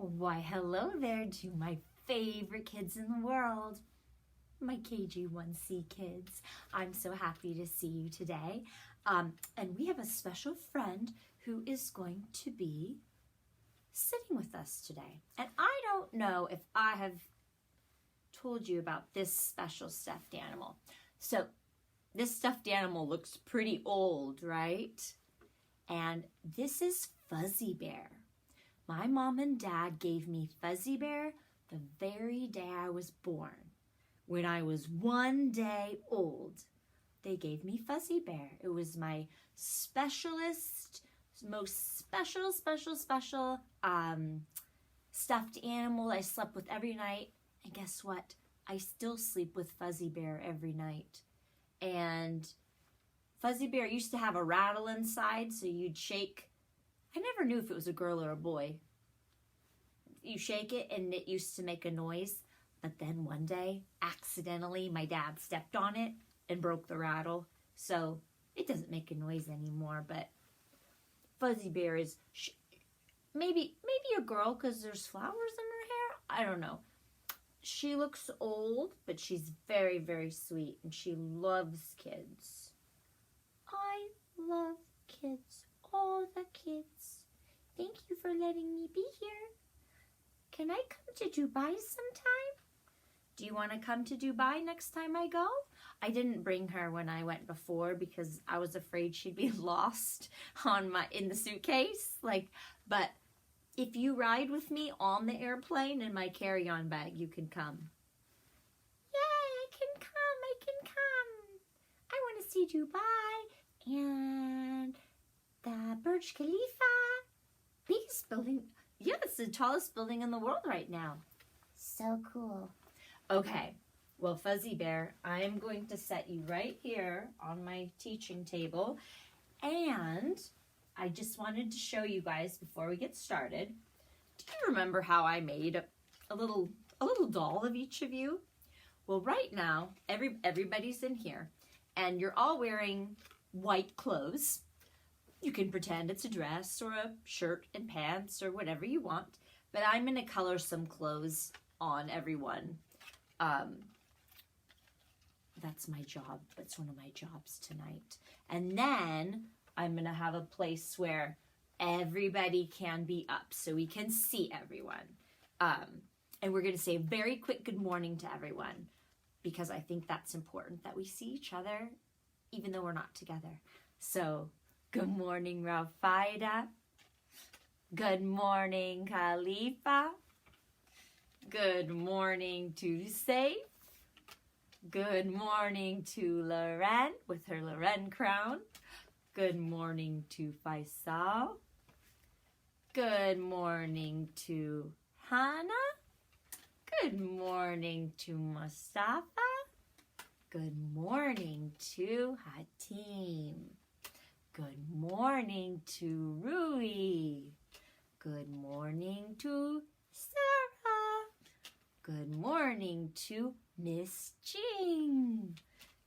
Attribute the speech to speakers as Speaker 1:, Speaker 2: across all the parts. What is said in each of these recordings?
Speaker 1: Why, hello there to my favorite kids in the world, my KG1C kids. I'm so happy to see you today. And we have a special friend who is going to be sitting with us today. And I don't know if I have told you about this special stuffed animal. So this stuffed animal looks pretty old, right? And this is Fuzzy Bear. My mom and dad gave me Fuzzy Bear the very day I was born. When I was 1 day old, they gave me Fuzzy Bear. It was my most special stuffed animal I slept with every night. And guess what? I still sleep with Fuzzy Bear every night. And Fuzzy Bear used to have a rattle inside, so you'd shake. I never knew if it was a girl or a boy. You shake it and it used to make a noise, but then one day, accidentally, my dad stepped on it and broke the rattle, so it doesn't make a noise anymore. But Fuzzy Bear is maybe a girl because there's flowers in her hair. I don't know. She looks old, but she's very, very sweet, and she loves kids. I love kids. All the kids. Thank you for letting me be here. Can I come to Dubai sometime? Do you want to come to Dubai next time I go? I didn't bring her when I went before because I was afraid she'd be lost in the suitcase. But if you ride with me on the airplane in my carry-on bag, you can come. Yay, I can come. I want to see Dubai and the Burj Khalifa, biggest building. Yeah, it's the tallest building in the world right now. So cool. Okay, well, Fuzzy Bear, I'm going to set you right here on my teaching table. And I just wanted to show you guys before we get started. Do you remember how I made a little doll of each of you? Well, right now, everybody's in here, and you're all wearing white clothes. You can pretend it's a dress or a shirt and pants or whatever you want, but I'm going to color some clothes on everyone. That's my job. That's one of my jobs tonight. And then I'm going to have a place where everybody can be up so we can see everyone. And we're going to say a very quick good morning to everyone because I think that's important that we see each other even though we're not together. So, good morning, Rafaida. Good morning, Khalifa. Good morning to Saif. Good morning to Loren with her Loren crown. Good morning to Faisal. Good morning to Hannah. Good morning to Mustafa. Good morning to Hatim. Good morning to Rui. Good morning to Sarah. Good morning to Miss Jing.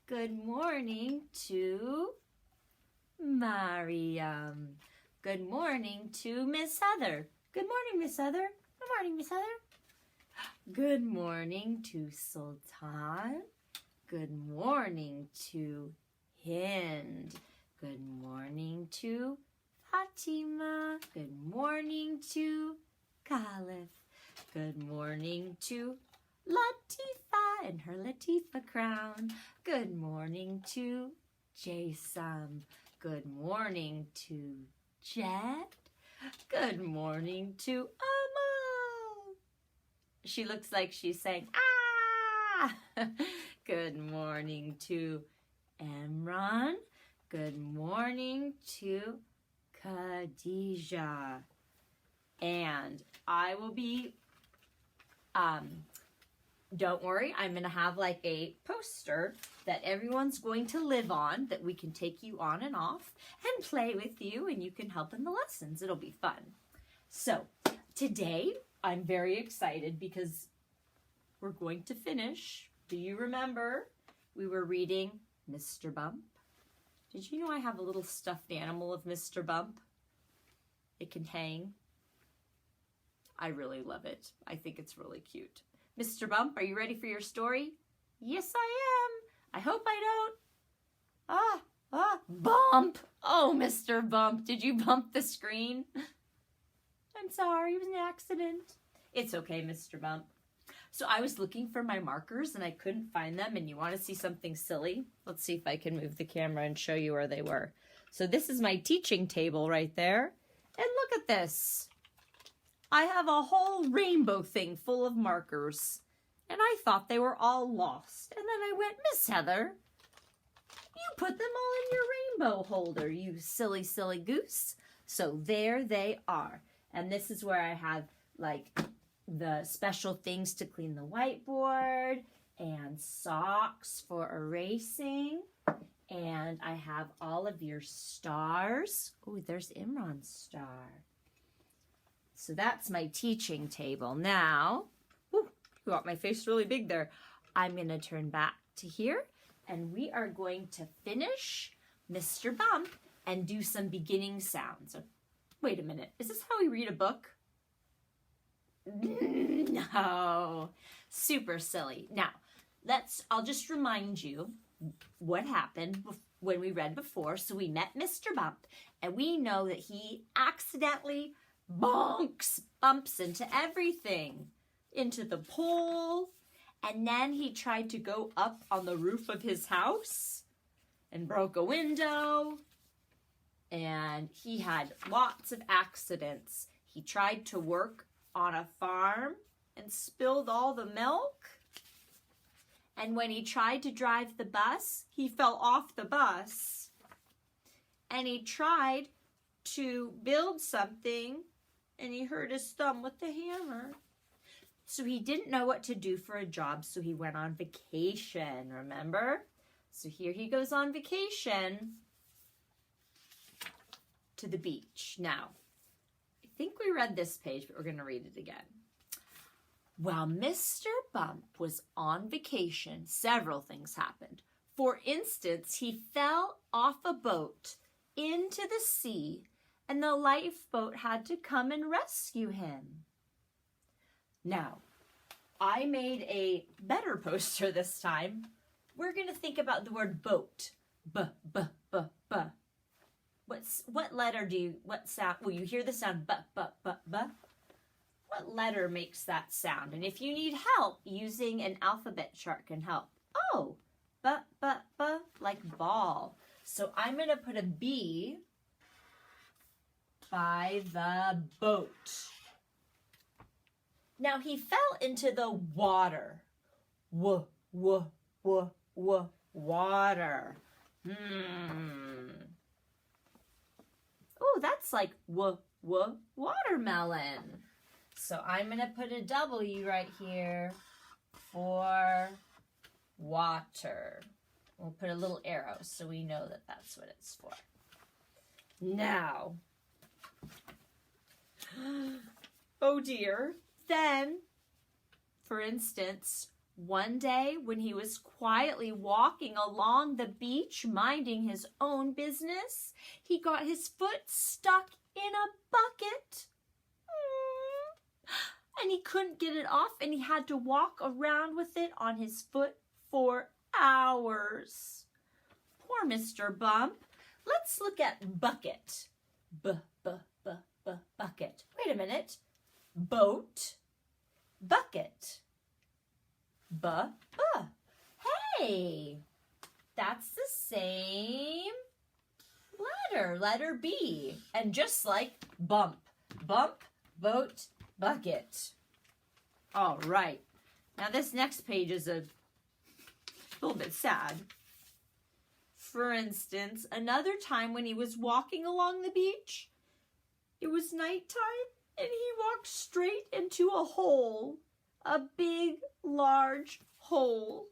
Speaker 1: Good morning to Mariam. Good morning to Miss Heather. Good morning, Miss Heather. Good morning, Miss Heather. Good morning to Sultan. Good morning to Hind. Good morning to Fatima. Good morning to Khalif. Good morning to Latifa and her Latifa crown. Good morning to Jason. Good morning to Jet. Good morning to Amal. She looks like she's saying, ah! Good morning to Emran. Good morning to Khadijah. And I will be, don't worry, I'm going to have like a poster that everyone's going to live on that we can take you on and off and play with you and you can help in the lessons. It'll be fun. So today I'm very excited because we're going to finish. Do you remember we were reading Mr. Bump? Did you know I have a little stuffed animal of Mr. Bump? It can hang. I really love it. I think it's really cute. Mr. Bump, are you ready for your story? Yes, I am. I hope I don't. Bump. Oh, Mr. Bump, did you bump the screen? I'm sorry, it was an accident. It's okay, Mr. Bump. So I was looking for my markers and I couldn't find them, and you want to see something silly? Let's see if I can move the camera and show you where they were. So this is my teaching table right there. And look at this. I have a whole rainbow thing full of markers. And I thought they were all lost. And then I went, Miss Heather, you put them all in your rainbow holder, you silly, silly goose. So there they are. And this is where I have like the special things to clean the whiteboard and socks for erasing. And I have all of your stars. Oh, there's Imran's star. So that's my teaching table. Now, you got my face really big there. I'm going to turn back to here, and we are going to finish Mr. Bump and do some beginning sounds. Wait a minute. Is this how we read a book? No. Super silly. Now, I'll just remind you what happened when we read before. So we met Mr. Bump, and we know that he accidentally bumps into everything, into the pole, and then he tried to go up on the roof of his house and broke a window, and he had lots of accidents. He tried to work on a farm and spilled all the milk. And when he tried to drive the bus, he fell off the bus. And he tried to build something, and he hurt his thumb with the hammer. So he didn't know what to do for a job, so he went on vacation, remember? So here he goes on vacation to the beach. Now, I think we read this page, but we're going to read it again. While Mr. Bump was on vacation, several things happened. For instance, he fell off a boat into the sea, and the lifeboat had to come and rescue him. Now, I made a better poster this time. We're going to think about the word boat. B. What letter what sound, you hear the sound b. What letter makes that sound? And if you need help, using an alphabet chart can help. Oh, b, like ball. So I'm going to put a B by the boat. Now he fell into the water. Water. Oh, that's like watermelon. So I'm going to put a W right here for water. We'll put a little arrow so we know that that's what it's for. Now, oh dear. Then, for instance, one day when he was quietly walking along the beach, minding his own business, he got his foot stuck in a bucket. And he couldn't get it off, and he had to walk around with it on his foot for hours. Poor Mr. Bump. Let's look at bucket. Bucket. Wait a minute. Boat. Bucket. Hey, that's the same letter B. And just like bump, boat, bucket. All right. Now this next page is a little bit sad. For instance, another time when he was walking along the beach, it was nighttime, and he walked straight into a hole, a big, large hole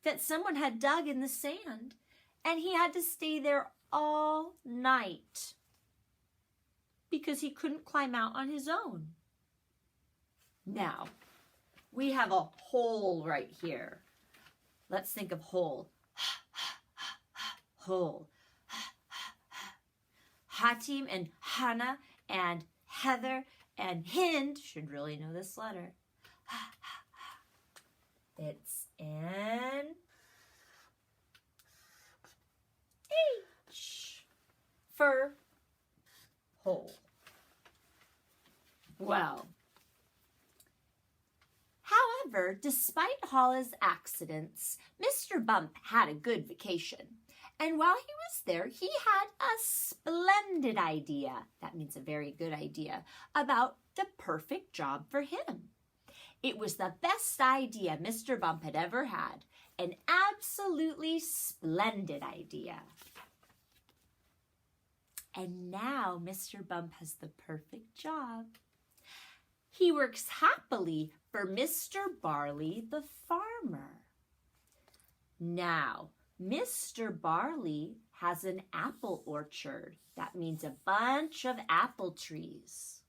Speaker 1: that someone had dug in the sand, and he had to stay there all night because he couldn't climb out on his own. Now, we have a hole right here. Let's think of hole. Hole. Hatim and Hannah and Heather And Hind should really know this letter. It's an H for hole. Well, however, despite Holla's accidents, Mr. Bump had a good vacation. And while he was there, he had a splendid idea, that means a very good idea, about the perfect job for him. It was the best idea Mr. Bump had ever had, an absolutely splendid idea. And now Mr. Bump has the perfect job. He works happily for Mr. Barley the farmer. Now, Mr. Barley has an apple orchard. That means a bunch of apple trees.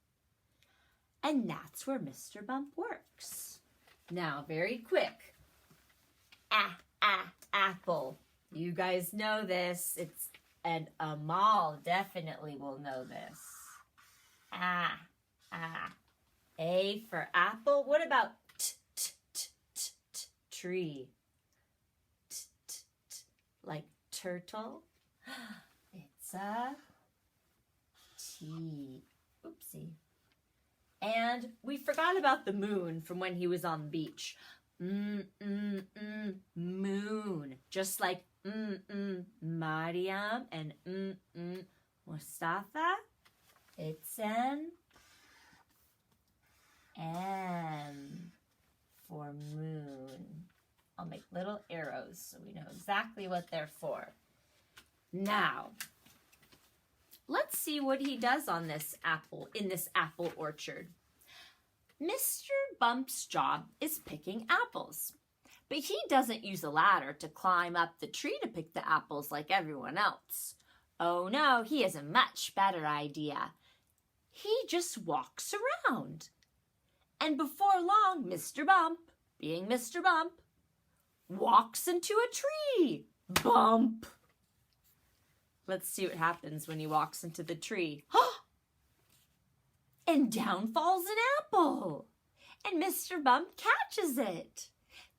Speaker 1: And that's where Mr. Bump works. Now, very quick. Apple. You guys know this. And Amal definitely will know this. A for apple. What about tree? Like turtle. It's a T. Oopsie. And we forgot about the moon from when he was on the beach. Moon. Just like Mariam and Mustafa. It's an M for moon. I'll make little arrows so we know exactly what they're for. Now, let's see what he does on this apple, in this apple orchard. Mr. Bump's job is picking apples, but he doesn't use a ladder to climb up the tree to pick the apples like everyone else. Oh no, he has a much better idea. He just walks around. And before long, Mr. Bump, being Mr. Bump, walks into a tree. Bump! Let's see what happens when he walks into the tree. And down falls an apple. And Mr. Bump catches it.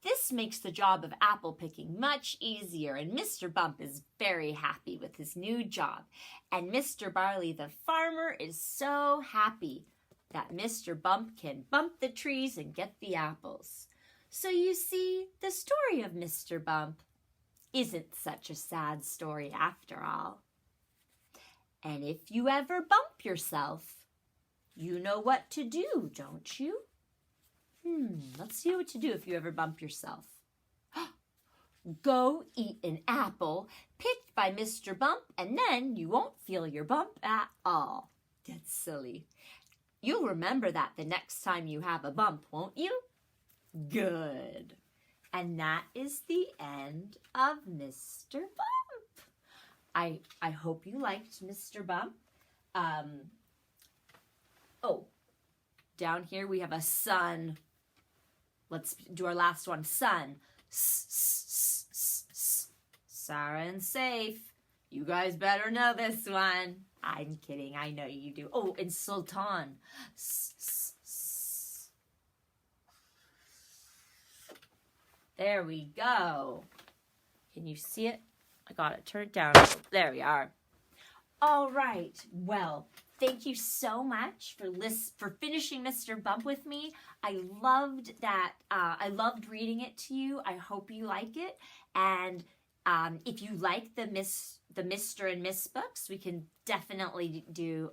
Speaker 1: This makes the job of apple picking much easier, and Mr. Bump is very happy with his new job. And Mr. Barley the farmer is so happy that Mr. Bump can bump the trees and get the apples. So you see, the story of Mr. Bump isn't such a sad story after all. And if you ever bump yourself, you know what to do, don't you? Let's see what to do if you ever bump yourself. Go eat an apple picked by Mr. Bump, and then you won't feel your bump at all. That's silly. You'll remember that the next time you have a bump, won't you? Good. And that is the end of Mr. Bump. I hope you liked Mr. Bump. Oh, down here we have a sun. Let's do our last one. Sun. Sarah and Safe. You guys better know this one. I'm kidding. I know you do. Oh, and Sultan. There we go. Can you see it? I got it. Turn it down. There we are. All right. Well, thank you so much for finishing Mr. Bump with me. I loved that. I loved reading it to you. I hope you like it. And if you like the Mr. and Miss books, we can definitely do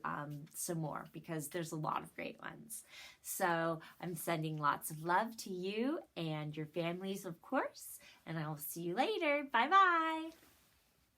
Speaker 1: some more because there's a lot of great ones. So I'm sending lots of love to you and your families, of course. And I will see you later. Bye-bye.